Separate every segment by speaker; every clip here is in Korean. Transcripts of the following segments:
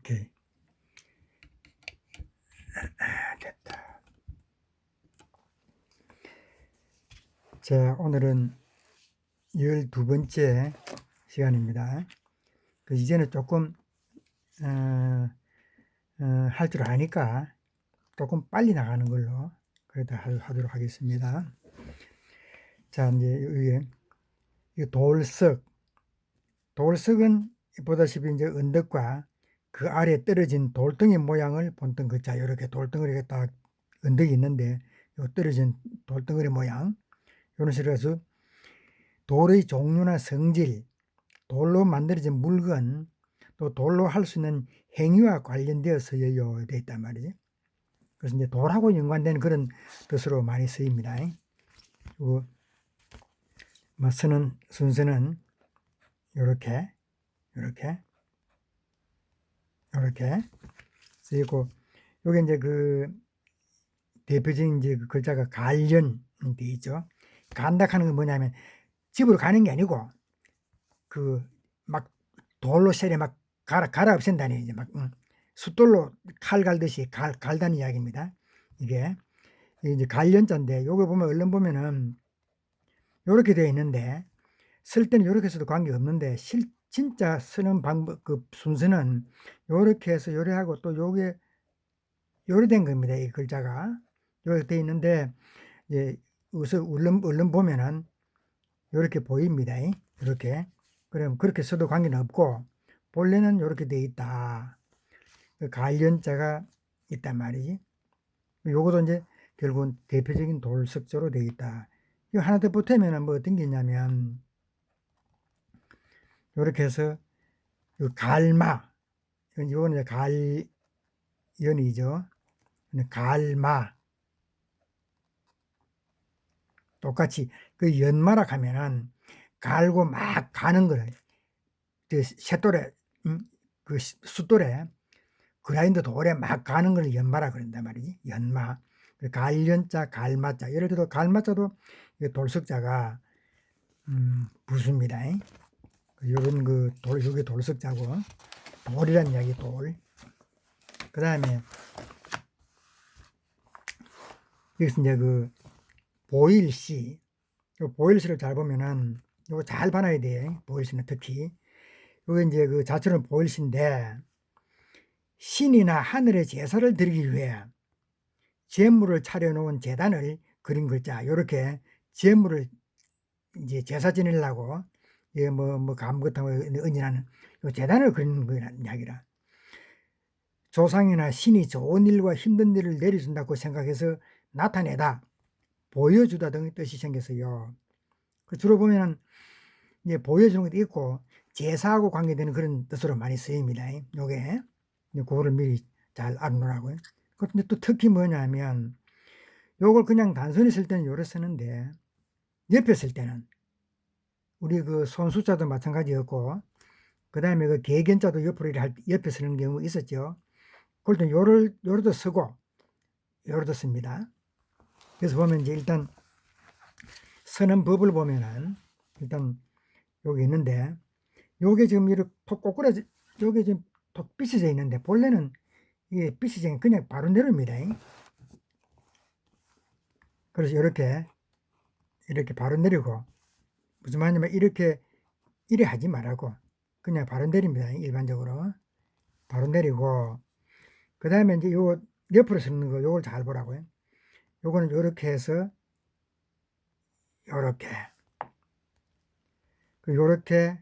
Speaker 1: 오케이. 됐다. 자, 오늘은 12번째 시간입니다. 이제는 조금 할 줄 아니까 조금 빨리 나가는 걸로 그래도 하도록 하겠습니다. 자, 이제 이 돌석은 보다시피 이제 언덕과 그 아래 떨어진 돌덩이 모양을 본뜬 거. 자, 이렇게 돌덩어리가 딱 언덕이 있는데 요 떨어진 돌덩어리 모양, 이런 식으로 해서 돌의 종류나 성질, 돌로 만들어진 물건, 또 돌로 할 수 있는 행위와 관련되어서 되어 있단 말이지. 그래서 이제 돌하고 연관된 그런 뜻으로 많이 쓰입니다. 그리고 쓰는 순서는 이렇게 쓰이고, 요게 이제 그 대표적인 이제 그 글자가 갈련이 되어 있죠. 간다 하는 건 뭐냐면 집으로 가는 게 아니고 그 막 돌로 세례 막 갈아 없앤다니, 이제 막 숫돌로 칼 갈듯이 갈다는 이야기입니다. 이게 이제 갈련자인데, 요거 보면 얼른 보면은 요렇게 되어 있는데, 쓸 때는 요렇게 써도 관계 없는데 진짜 쓰는 방법, 그 순서는 요렇게 해서 요래하고 또 요게 요래 된 겁니다. 이 글자가 요렇게 되어 있는데, 이제 우선 얼른 보면은 요렇게 보입니다. 이렇게. 그럼 그렇게 써도 관계는 없고, 본래는 이렇게 되어 있다. 갈련자가 있단 말이지. 요것도 이제 결국은 대표적인 돌석조로 되어 있다. 이거 하나 더 보태면은 뭐 어떤 게 있냐면, 이렇게 해서 갈마, 이거는 이제 갈연이죠. 갈마, 똑같이 그 연마라 하면은 갈고 막 가는 거를, 그 쇳돌에, 그 숫돌에, 그라인더 돌에 막 가는 걸 연마라 그런단 말이지. 연마. 갈연자, 갈마자. 예를 들어 갈마자도 돌석자가 부수입니다. 요런 그 요게 돌석자고, 돌이란 이야기, 돌. 그 다음에 여기서 이제 그 보일시. 보일시를 잘 보면은 요거 잘 봐놔야 돼. 보일시는 특히. 요게 이제 그 자체는 보일시인데, 신이나 하늘의 제사를 드리기 위해 제물을 차려놓은 제단을 그린 글자. 요렇게 제물을 이제 제사 지내려고 감 같은 거 은인하는 요 제단을 그리는 거란 이야기라. 조상이나 신이 좋은 일과 힘든 일을 내려준다고 생각해서 나타내다, 보여주다 등의 뜻이 생겼어요. 주로 보면은 이제 보여주는 것도 있고 제사하고 관계되는 그런 뜻으로 많이 쓰입니다. 요게 그거를 미리 잘 알아놓으라고요. 근데 또 특히 뭐냐면, 요걸 그냥 단순히 쓸 때는 요래 쓰는데, 옆에 쓸 때는 우리 그 손수자도 마찬가지였고, 그 다음에 그 개견자도 옆으로 옆에 쓰는 경우 있었죠. 그럴 때 요래도 쓰고 요래도 씁니다. 그래서 보면 이제 일단 쓰는 법을 보면은, 일단 여기 있는데, 요게 지금 이렇게 톡 꼬꾸라져, 요게 지금 톡 삐쳐져 있는데, 본래는 이게 삐쳐져 그냥 바로 내려옵니다. 그래서 이렇게 바로 내리고, 무슨 말이냐면 이렇게 이래 하지 말라고 그냥 바로 내립니다. 일반적으로 바로 내리고, 그 다음에 이제 요 옆으로 쓰는 거 요걸 잘 보라고요. 요거는 요렇게 해서 요렇게, 요렇게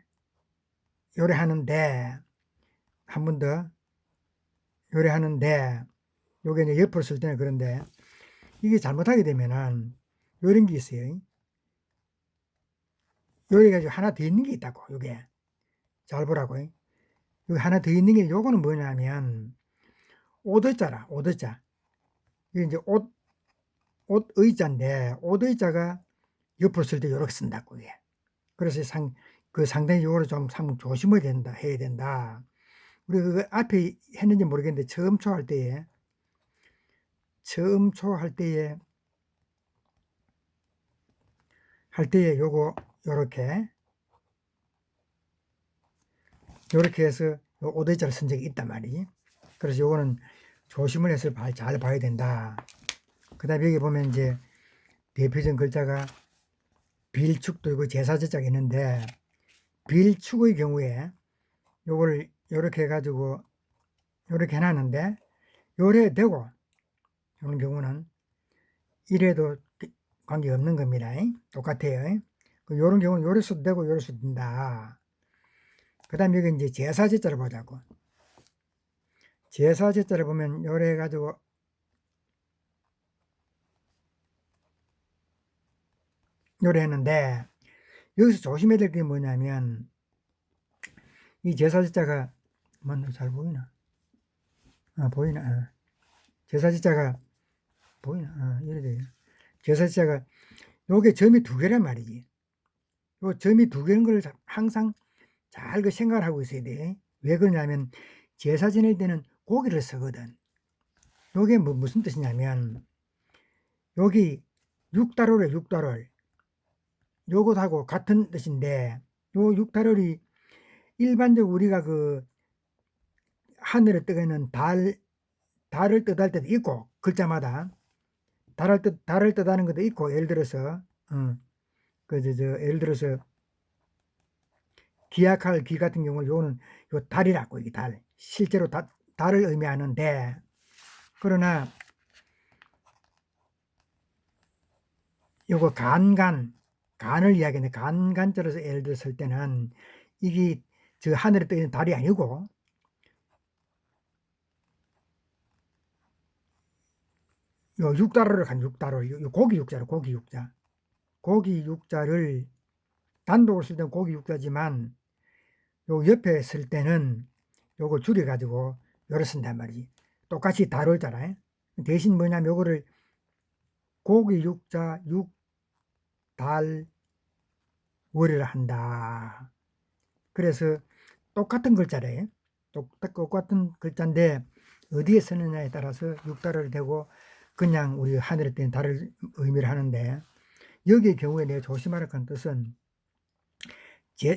Speaker 1: 요래 하는데, 한 번 더 요래 하는데, 요게 이제 옆으로 쓸 때는 그런데, 이게 잘못하게 되면은 요런 게 있어요. 요래 가지고 하나 더 있는 게 있다고. 요게 잘 보라고요. 여기 하나 더 있는 게, 요거는 뭐냐면 옷의자라. 옷의자. 이게 이제 옷 의자인데, 옷 의자가 옆으로 쓸 때 요렇게 쓴다고. 이게. 그래서 상당히 요거를 좀 조심해야 된다, 해야 된다. 우리 그 앞에 했는지 모르겠는데, 처음 초할 때에 요거 요렇게 해서 오대자를 쓴 적이 있단 말이지. 그래서 요거는 조심을 해서 잘 봐야 된다. 그 다음에 여기 보면 이제 대표적인 글자가 빌축도 있고 제사제자가 있는데, 빌축의 경우에 요걸 요렇게 해가지고 요렇게 해놨는데, 요래 되고 이런 경우는 이래도 관계없는 겁니다. 똑같아요. 요런 경우는 요래 써도 되고 요래 써도 된다. 그 다음에 여기 이제 제사제자를 보자고. 제사제자를 보면 요래 해가지고 요래 했는데, 여기서 조심해야 될 게 뭐냐면, 이 제사제자가 맞나? 잘 보이나? 보이나? 제사제자가 보이나? 이래 돼요. 제사제자가 요게 점이 두 개란 말이지. 요 점이 두 개인 걸 항상 잘 그 생각을 하고 있어야 돼. 왜 그러냐면 제사 지낼 때는 고기를 쓰거든. 요게 무슨 뜻이냐면, 여기 육달월에 육달월 요것하고 같은 뜻인데, 요 육달월이 일반적으로 우리가 그 하늘에 뜨고 있는 달을 뜻할 때도 있고, 글자마다 달을 뜻하는 것도 있고, 예를 들어서 예를 들어서 기약할 기 같은 경우는 요거는 요 달이라고, 이게 달. 실제로 달을 의미하는데, 그러나 요거 간을 이야기하는데, 간자로서 예를 들어 쓸 때는 이게 저 하늘에 떠 있는 달이 아니고 요 육달호를 간 육달호, 요 고기 육자로, 고기 육자를 단독으로 쓸 때는 고기 육자지만 요 옆에 쓸 때는 요거 줄여 가지고 요를 쓴단 말이지. 똑같이 달월잖아요. 대신 뭐냐면 요거를 고기 육자 육달 월을 한다. 그래서 똑같은 글자래. 똑같은 글자인데 어디에 쓰느냐에 따라서 육달을 대고 그냥 우리 하늘에 뜬 달을 의미를 하는데, 여기의 경우에 내가 조심하라 한 뜻은,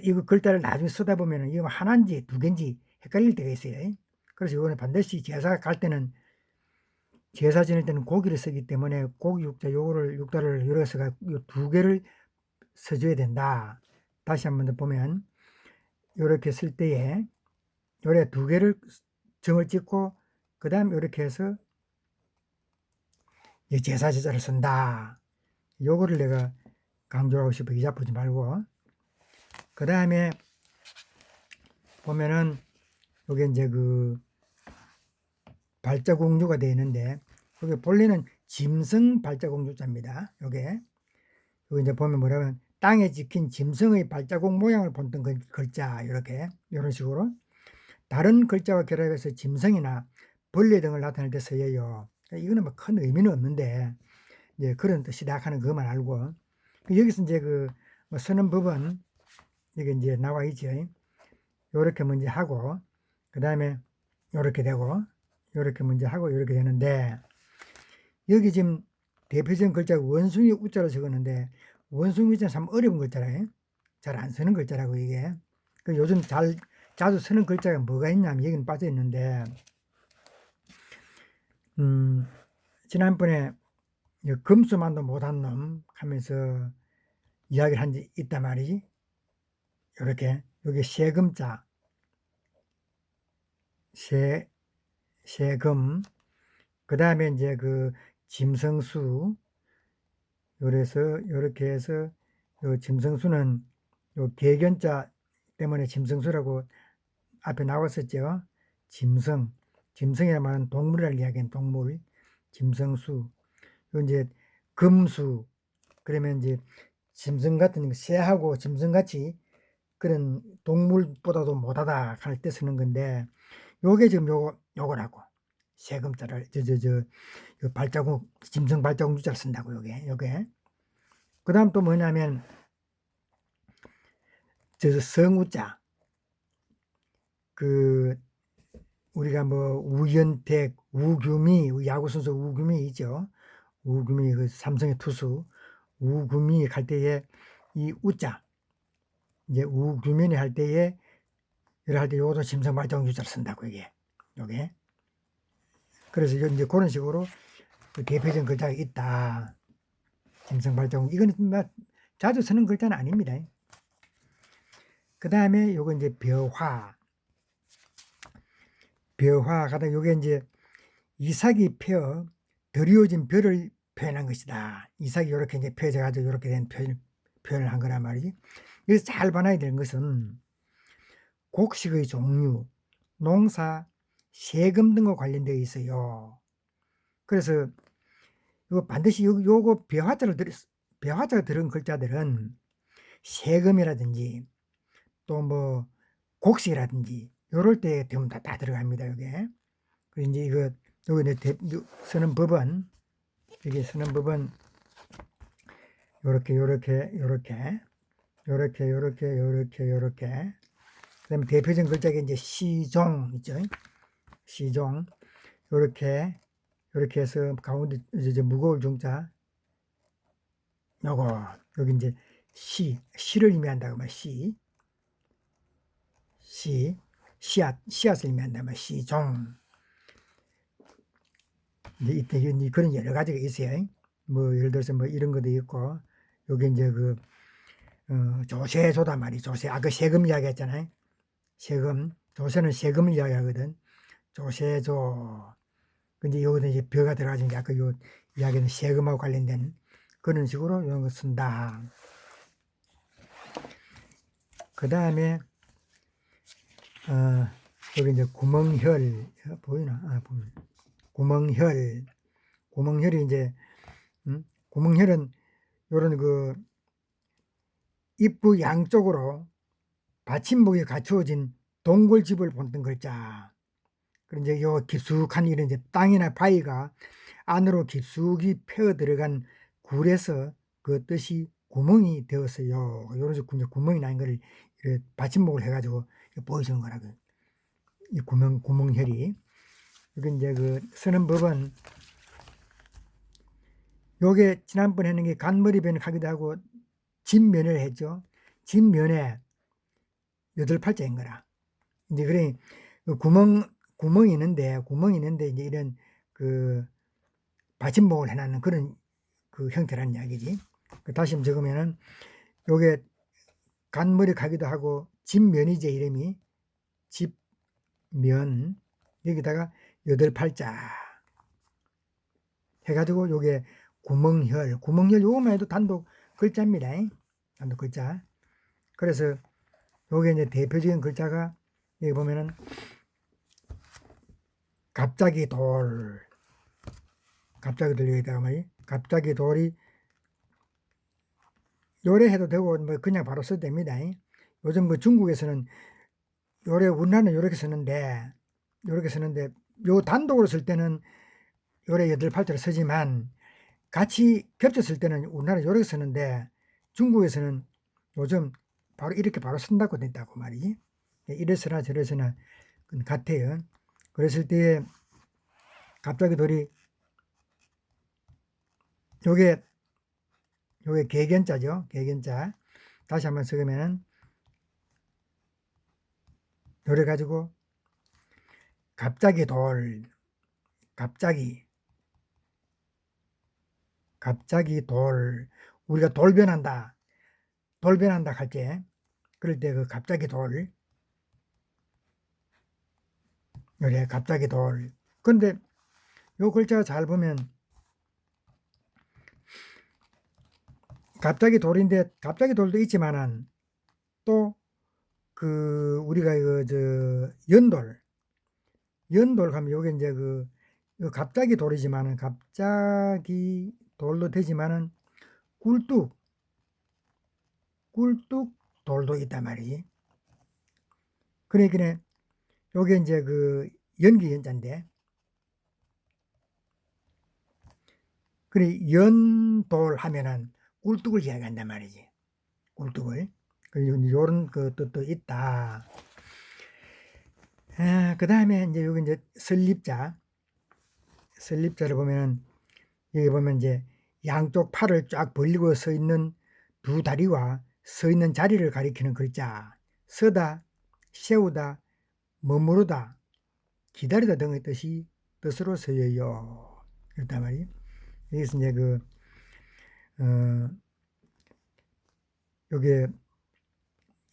Speaker 1: 이거 글자를 나중에 쓰다 보면은 이거 하나인지 두 개인지 헷갈릴 때가 있어요. 그래서 이거는 반드시 제사 갈 때는, 제사 지낼 때는 고기를 쓰기 때문에 고기 육자 요거를 육달을 열어서 두 개를 써줘야 된다. 다시 한번 더 보면 요렇게 쓸 때에 요래 두 개를 점을 찍고 그 다음 이렇게 해서 제사제자를 쓴다. 요거를 내가 강조하고 싶어. 이자쁘지 말고. 그 다음에 보면은 요게 이제 그 발자공유가 되어 있는데, 요게 본래는 짐승 발자공유자입니다. 요게 이제 보면 뭐냐면 땅에 찍힌 짐승의 발자국 모양을 본뜬 글자, 이렇게 이런 식으로 다른 글자와 결합해서 짐승이나 벌레 등을 나타낼 때 쓰여요. 이거는 뭐 큰 의미는 없는데 이제 그런 뜻이다 하는 그것만 알고, 여기서 이제 뭐 쓰는 법은 이게 이제 나와 있죠. 요렇게 먼저 하고 그 다음에 요렇게 되고 요렇게 먼저 하고 요렇게 되는데, 여기 지금 대표적인 글자가 원숭이 우자로 적었는데, 원숭이 우자는 참 어려운 글자라요. 잘 안 쓰는 글자라고 이게. 요즘 자주 쓰는 글자가 뭐가 있냐면 여기는 빠져 있는데, 지난번에 금수만도 못한 놈 하면서 이야기를 한 적 있단 말이지. 요렇게 여기 세금자, 세금, 그 다음에 이제 그 짐승수, 그래서 요렇게 해서 요 짐승수는 요 개견자 때문에 짐승수라고 앞에 나왔었죠. 짐승이라 말하는 동물이라는 이야기는 동물, 짐승수. 요 이제 금수, 그러면 이제 짐승 같은 새하고 짐승같이 그런 동물보다도 못하다 할 때 쓰는 건데, 요게 지금 요거라고. 세금자를 발자국, 짐승 발자국 유자를 쓴다고 요게. 그 다음 또 뭐냐면 성우자, 우리가 뭐 우연택, 우규미, 야구 선수 우규미 있죠. 우규미 그 삼성의 투수 우규미 할 때에 이 우자, 이제 우규민이 할 때에 이럴 할 때 요것도 심성발동 유자를 쓴다고 이게 요게. 그래서 이제 그런 식으로 그 대표적인 글자가 있다. 심성발동 이거는 자주 쓰는 글자는 아닙니다. 그 다음에 요거 이제 벼화. 벼화 가다 요게 이제 이삭이 펴 드리워진 벼를 표현한 것이다. 이삭이 이렇게 이제 펴져 가지고 이렇게 된 표현을 한 거란 말이지. 여기서 잘 봐놔야 되는 것은 곡식의 종류, 농사, 세금 등과 관련되어 있어요. 그래서 이거 반드시 요거 벼화자가 들은 글자들은 세금이라든지 또 뭐 곡식이라든지 요럴 때 되면 다 들어갑니다. 요게. 그리고 이제 요거 이제 쓰는 법은 이게 쓰는 법은 요렇게 그다음에 대표적인 글자가 이제 시종 있죠. 시종 요렇게 해서 가운데 이제 무거울 종자 요거 여기 이제 시를 의미한다고 말 씨앗을 의미한다고 말 시종. 이제 그런 여러 가지가 있어요. 뭐 예를 들어서 뭐 이런 것도 있고 여기 이제 조세조다 말이 조세. 아까 세금 이야기했잖아요. 세금 조세는 세금을 이야기하거든. 조세조. 근데 여기도 이제 벼가 들어가서 이제 아까 요 이야기는 세금하고 관련된 그런 식으로 이런 거 쓴다. 그 다음에 여기 이제 구멍혈 보이나? 구멍혈이 이제 구멍혈은 요런 입구 양쪽으로 받침목이 갖추어진 동굴집을 본뜬 글자. 그리고 이제 요 깊숙한 이런 이제 땅이나 바위가 안으로 깊숙이 패어 들어간 굴에서 그 뜻이 구멍이 되었어요. 요런 식으로 구멍이 난 거를 받침목을 해가지고 보여주는 거라고. 이 구멍혈이. 여기 이제 쓰는 법은 요게 지난번에 했는 게 간머리변을 하기도 하고 진면을 했죠. 진면에 8팔자인 거라. 이제 그래 구멍이 있는데 이제 이런 받침목을 해놨는 그런 형태라는 이야기지. 다시 한번 적으면은 요게 간머리 가기도 하고 집면이제 이름이 집면 여기다가 8팔자 해가지고 요게 구멍혈 요거만 해도 단독 글자입니다. 단독 글자. 그래서 요게 이제 대표적인 글자가 여기 보면은 갑자기 여기다가 말이 갑자기 돌이 요래 해도 되고 뭐 그냥 바로 써도 됩니다. 요즘 중국에서는 요래 우리나라는 요렇게 쓰는데 요 단독으로 쓸 때는 요래 8팔자를 쓰지만 같이 겹쳤을 때는 우리나라 요렇게 쓰는데 중국에서는 요즘 바로 이렇게 바로 쓴다고 된다고 말이지. 이래서나 저래서나 같아요. 그랬을 때 갑자기 돌이 요게 개견자죠. 개견자. 다시 한번 쓰면은 요래 가지고 갑자기 돌 우리가 돌변한다 할 때 그럴 때 갑자기 요래 갑자기 돌. 근데 요 글자 잘 보면 갑자기 돌인데 갑자기 돌도 있지만은 또 우리가 연돌 하면 요게 이제 갑자기 돌이지만은 갑자기 돌도 되지만은 꿀뚝 돌도 있단 말이지. 그러니까 요게 이제 연기 연자인데 그래 연돌 하면은 꿀뚝을 이야기한단 말이지. 꿀뚝을. 그리고 요런 뜻도 있다. 그 다음에 이제 여기 이제 설립자를 보면은 여기 보면 이제 양쪽 팔을 쫙 벌리고 서 있는 두 다리와 서 있는 자리를 가리키는 글자. 서다, 세우다, 머무르다, 기다리다 등의 뜻으로 쓰여요. 그렇단 말이에요. 여기서 이제 요게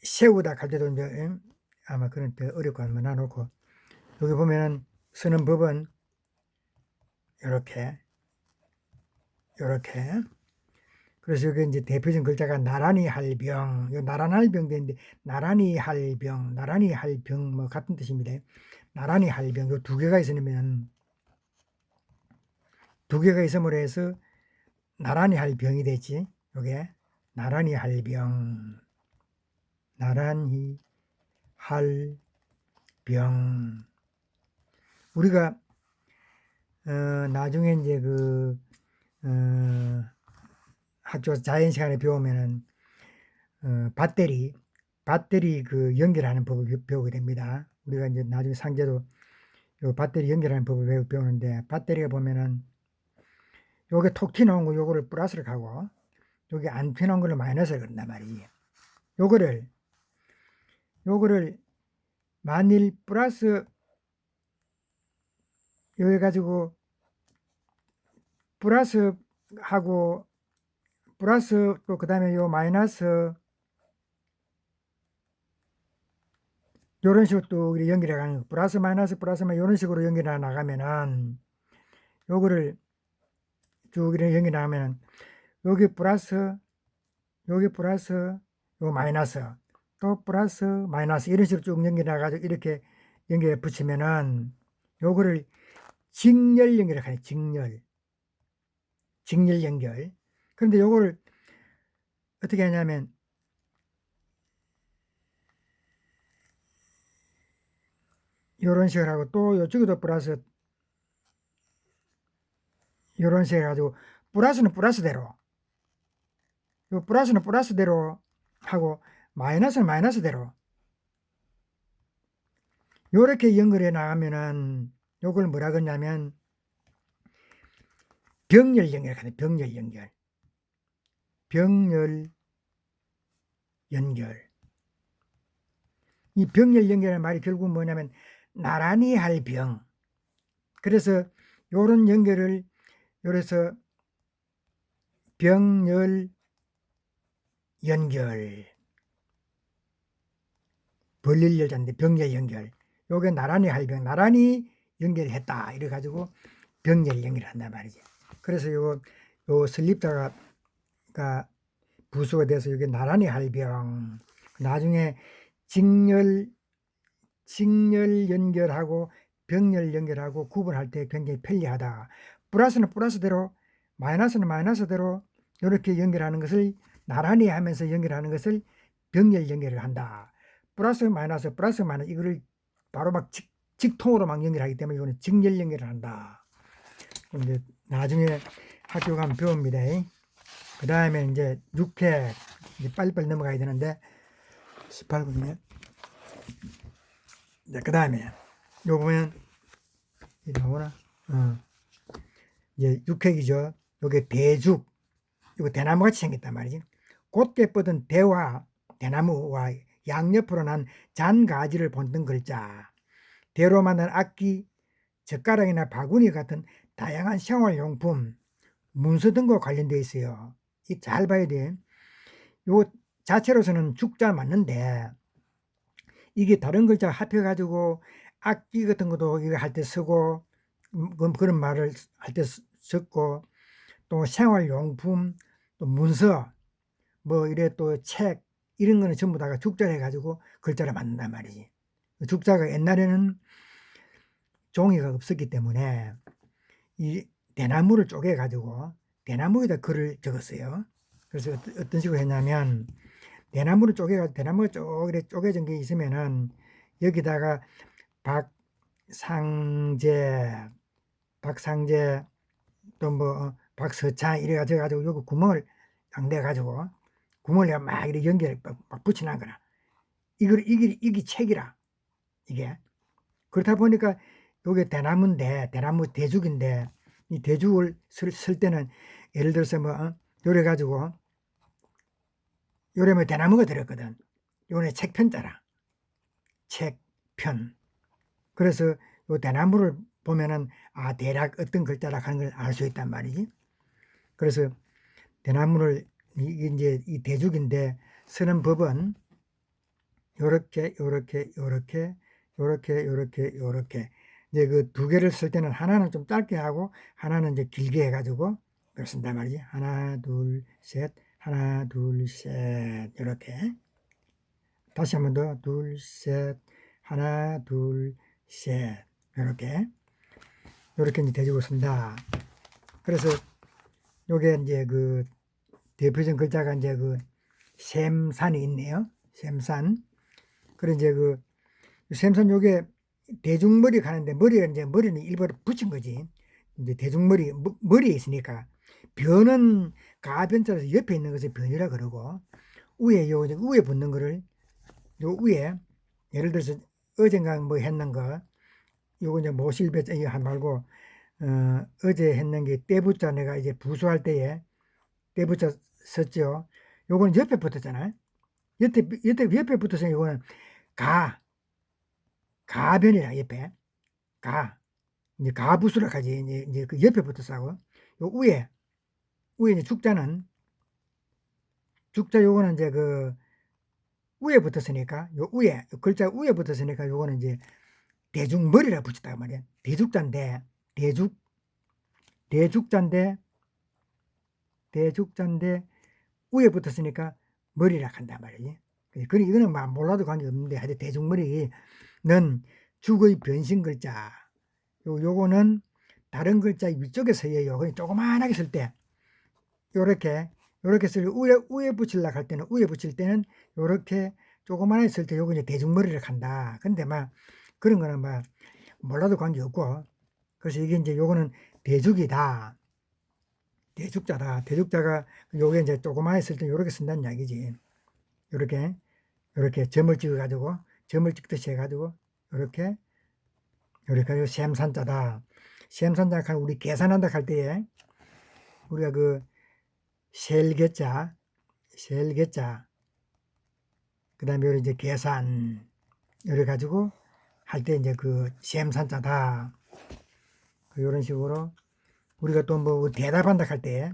Speaker 1: 세우다 갈 때도 이제 아마 그런 때 어렵고 한번 놔놓고, 여기 보면은 쓰는 법은 요렇게. 그래서 여기 이제 대표적인 글자가 나란히 할 병, 요 나란히 할 병 되는데, 나란히 할 병, 나란히 할 병, 뭐 같은 뜻입니다. 나란히 할 병, 요 두 개가 있으면, 두 개가 있음으로 해서 나란히 할 병이 되지. 요게 나란히 할 병, 나란히 할 병. 우리가 나중에 이제 학교 자연 시간에 배우면은 밧데리 그 연결하는 법을 배우게 됩니다. 우리가 이제 나중에 상제도 요 밧데리 연결하는 법을 배우는데, 밧데리가 보면은 요게 톡 튀어나온 거 요거를 플러스를 가고, 요게 안 튀어나온 거를 마이너스를 그런단 말이에요. 요거를 만일 플러스 요 해가지고 플러스 하고 플러스 또 그 다음에 요 마이너스 요런 식으로 또 연결해 가는, 플러스 마이너스 요런 식으로 연결해 나가면은, 요거를 쭉 이렇게 연결해 나가면은 여기 플러스, 여기 플러스, 요 마이너스, 또 플러스 마이너스 이런 식으로 쭉 연결해 나가지고 이렇게 연결해 붙이면은 요거를 직렬 연결을 하네. 직렬 연결. 그런데 요거를 어떻게 하냐면, 요런 식으로 하고, 또 요쪽에도 플러스, 요런 식으로 해가지고, 플러스는 플러스대로, 요 플러스는 플러스대로 하고, 마이너스는 마이너스대로, 요렇게 연결해 나가면은, 요걸 뭐라 그러냐면, 병렬 연결 하네. 병렬 연결. 이 병렬 연결의 말이 결국 뭐냐면, 나란히 할 병. 그래서 요런 연결을, 요래서 병렬 연결, 벌릴 여자인데 병렬 연결, 요게 나란히 할 병, 나란히 연결했다 이래 가지고 병렬 연결을 한단 말이지. 그래서 요 슬립다가 부수가 돼서 이게 나란히 할 병, 나중에 직렬 연결하고 병렬 연결하고 구분할 때 굉장히 편리하다. 플러스는 플러스대로, 마이너스는 마이너스대로 이렇게 연결하는 것을, 나란히 하면서 연결하는 것을 병렬 연결을 한다. 플러스 마이너스 이거를 바로 막 직통으로 막 연결하기 때문에 이거는 직렬 연결을 한다. 이제 나중에 학교 가면 배웁니다. 그 다음에 이제 6회 이제 빨리빨리 넘어가야 되는데 18분이네. 그 다음에 요 보면 이 나오나? 이제 육획이죠. 요게 대죽, 이거 대나무 같이 생겼단 말이지. 곧게 뻗은 대와 대나무와 양옆으로 난 잔가지를 본뜬 글자. 대로 만든 악기, 젓가락이나 바구니 같은 다양한 생활용품, 문서 등과 관련되어 있어요. 이 잘 봐야 돼. 요 자체로서는 죽자 맞는데, 이게 다른 글자 합해가지고 악기 같은 것도 이거 할 때 쓰고, 그런 말을 할 때 썼고, 또 생활용품, 또 문서, 뭐 이래 또 책, 이런 거는 전부 다가 죽자를 해가지고 글자를 만든단 말이지. 죽자가 옛날에는 종이가 없었기 때문에 이 대나무를 쪼개가지고 대나무에다 글을 적었어요. 그래서 어떤 식으로 했냐면, 대나무를 쪼개가지고 대나무가 쪼개진 게 있으면은 여기다가 박상재 또 뭐 박서찬 이래가지고 여기 구멍을 딱 내가지고 구멍을 내가 막 이렇게 연결 막 붙여놓은 거라. 이게 책이라 이게. 그렇다 보니까 요게 대나무인데, 대나무 대죽인데, 이 대죽을 쓸 때는 예를 들어서 뭐 요래 가지고 요래면 대나무가 들었거든. 요번에 책편자라. 책, 편. 그래서 요 대나무를 보면은 대략 어떤 글자라 하는 걸 알 수 있단 말이지. 그래서 대나무를 이게 이제 이 대죽인데 쓰는 법은 요렇게 이제 그 두 개를 쓸 때는 하나는 좀 짧게 하고 하나는 이제 길게 해가지고 그걸 쓴단 말이지. 하나 둘 셋 하나 둘 셋 이렇게 다시 한 번 더 둘 셋 하나 둘 셋 이렇게 이제 대주고 쓴다. 그래서 요게 이제 그 대표적 글자가 이제 그 샘산이 있네요. 샘산. 그래 이제 그 샘산 요게 대중머리 가는데 머리는 일부러 붙인 거지. 이제 머리에 있으니까 변은 가변자라서 옆에 있는 것을 변이라 그러고 위에 붙는 거를 요 위에 예를 들어서 어젠가 뭐 했는 거 요거 이제 모실배 이거 하지 말고 어제 했는 게 떼붙자 내가 이제 부수할 때에 떼붙자 썼죠. 요거는 옆에 붙었잖아요. 옆에 붙어서 요거는 가변이라 옆에 이제 가부수라 하지 이제 그 옆에 붙어서 하고 요 위에 이제 죽자 요거는 이제 그 위에 붙었으니까 요 글자 위에 붙었으니까 요거는 이제 대죽머리라 붙였단 말이야. 대죽자인데 대죽자인데 위에 붙었으니까 머리라 한단 말이지. 그래 이거는 막 몰라도 관계 없는데 하여튼 대죽머리는 죽의 변신 글자. 요거는 다른 글자 위쪽에 서예요. 그냥 조그만하게 쓸 때 요렇게 쓸 위에 붙이려고 할 때는 위에 붙일 때는 요렇게 조그만하게 쓸 때 요거 이제 대죽머리를 한다. 근데 막 그런 거는 막 몰라도 관계 없고 그래서 이게 이제 요거는 대죽이다. 대죽자다. 대죽자가 요게 이제 조그만하게 쓸 때 요렇게 쓴다는 이야기지. 요렇게 점을 찍어 가지고 점을 찍듯이 해 가지고 요렇게 가지고 샘산자다. 샘산자 우리 계산한다 할 때에 우리가 그 셀개자 그다음에 이제 계산 이래 가지고 할 때 이제 그 샘산자다. 이런 식으로 우리가 또 뭐 대답한다 할 때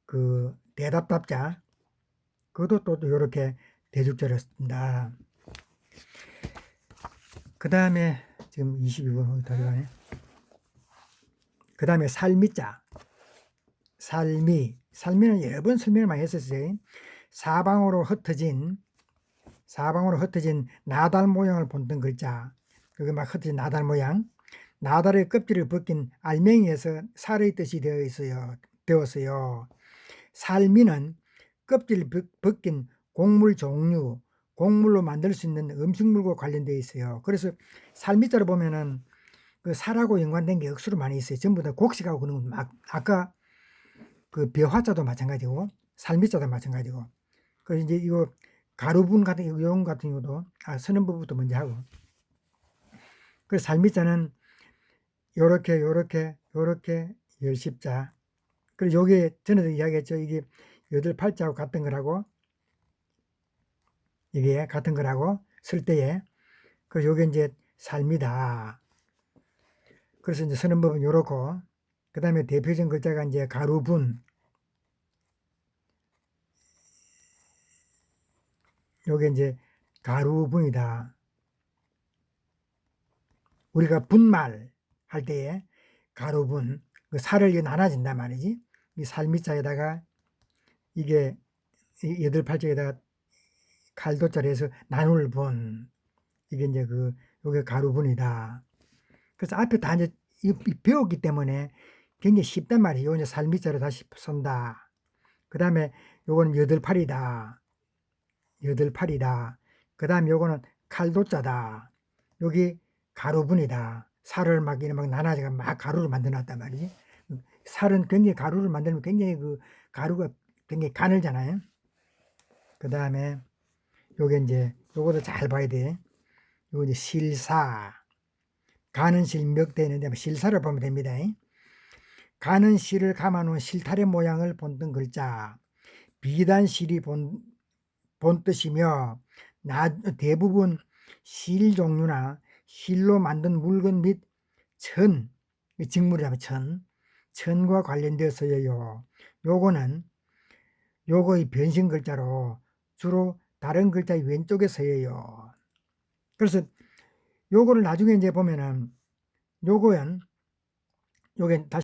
Speaker 1: 그 대답답자 그것도 또 이렇게 대죽자를 쓴다. 그 다음에 지금 22분 더 가네. 그 다음에 살미자. 살미는 여러 번 설명을 많이 했었어요. 사방으로 흩어진 나달 모양을 본뜬 글자. 그게 막 흩어진 나달 모양. 나달의 껍질을 벗긴 알맹이에서 살의 뜻이 되었어요. 살미는 껍질 벗긴 곡물 종류, 곡물로 만들 수 있는 음식물과 관련되어 있어요. 그래서 살미자를 보면은 그 살하고 연관된 게 억수로 많이 있어요. 전부 다 곡식하고 그런 거 아까 그 벼화자도 마찬가지고 살미자도 마찬가지고. 그래서 이제 이거 가루분 같은 이런 같은 경우도 쓰는 법부터 먼저 하고. 그래서 살미자는 요렇게 열십자. 그리고 요게 전에도 이야기했죠. 이게 여덟 팔자하고 같은 거라고. 이게 같은 거라고 쓸 때에. 그래서 요게 이제 살미다. 그래서 이제 쓰는 법은 요렇고. 그 다음에 대표적인 글자가 이제 가루분. 요게 이제 가루분이다. 우리가 분말 할 때에 가루분, 그 살을 나눠진단 말이지. 이 살미자에다가 이게 여덟 팔자에다가 칼도자를 해서 나눌 분. 이게 이제 요게 가루분이다. 그래서 앞에 다 이제 배웠기 때문에 굉장히 쉽단 말이에요. 요 이제 살미자를 다시 쓴다. 그 다음에 요거는 여덟 팔이다. 그 다음에 요거는 칼도자다. 여기 가루분이다. 살을 막 나눠서 막 가루를 만들어 놨단 말이지. 살은 굉장히 가루를 만들면 굉장히 그 가루가 굉장히 가늘잖아요. 그 다음에 요게 이제 요거도 잘 봐야 돼. 요거 이제 실사. 가는 실 몇 대 있는데 실사를 보면 됩니다. 가는 실을 감아놓은 실타래 모양을 본뜬 글자. 비단 실이 본 뜻이며 대부분 실 종류나 실로 만든 물건 및 천, 직물이라면 천과 관련되어 쓰여요. 요거는 요거의 변신 글자로 주로 다른 글자의 왼쪽에 쓰여요. 그래서 요거를 나중에 이제 보면은 요게 다시